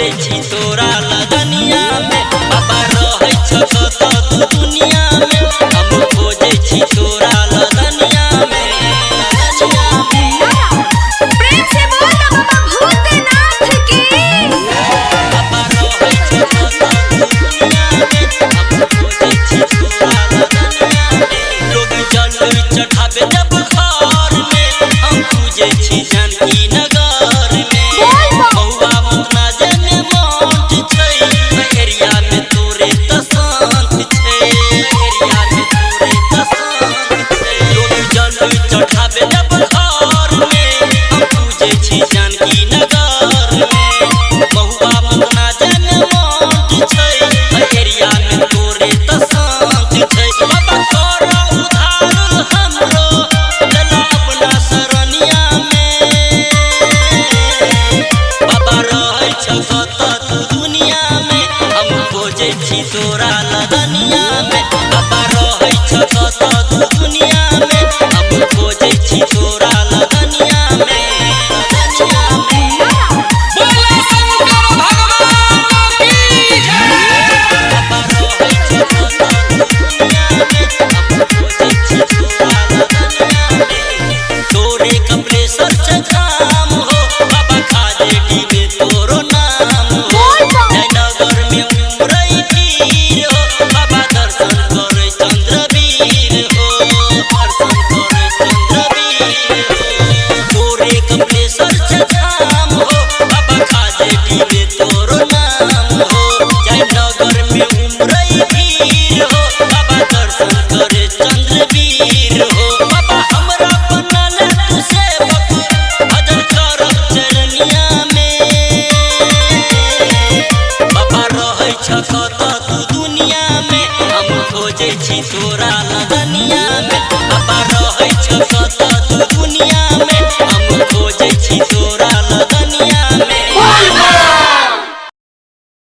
खोजे छी तोरा लगनिया में बाबा रहै छ कत तू दुनिया में हम खोजे छी तोरा लगनिया में प्रेम से बोल बाबा भूतनाथ की बाबा रहै छ कत तू दुनिया में हम खोजे छी तोरा लगनिया में लोग जल चढ़ावे जब घर में हम पूजे छी जानकी नगर में बउआ मुन्ना जने मोट छै एरिया में तोरे त शांत छै एरिया में तोरे त शांत छै लोग जल चढ़ावे जब घर में हम पूजे छी जानकी नगर में बउआ मुन्ना जने मोट छै एरिया में तोरे त शांत छै बाबा तोरा उधार हमरो लला अपना सरनिया में बाबा रहै छ कत तू दुनिया में हम खोजे छी तोरा लगनिया में बाबा रहै छ कत तू दुनिया में हम खोजे छी तोरा लगनिया में बोला शंकर भगवान की जय। बाबा रहै छ कत तू दुनिया में हम खोजे छी तोरा लगनिया में तोरे कपलेश्वर चकाम हो बाबा खाजेडी में तोरो नाम हो जयनगर में उमरई पीर हो बाबा दर्शन करे चंद्रवीर हो दर्शन करे चंद्रवीर हो तोरे कपलेश्वर चकाम हो बाबा खाजेडी में तोरो नाम हो जयनगर में उमरई पीर हो बाबा दर्शन करे चंद्रवीर हो बाबा हमरा बनल तू सेवक भजन करब चरनिया में बाबा रहै छ कत तू दुनिया में हम खोजे छी तोरा लगनिया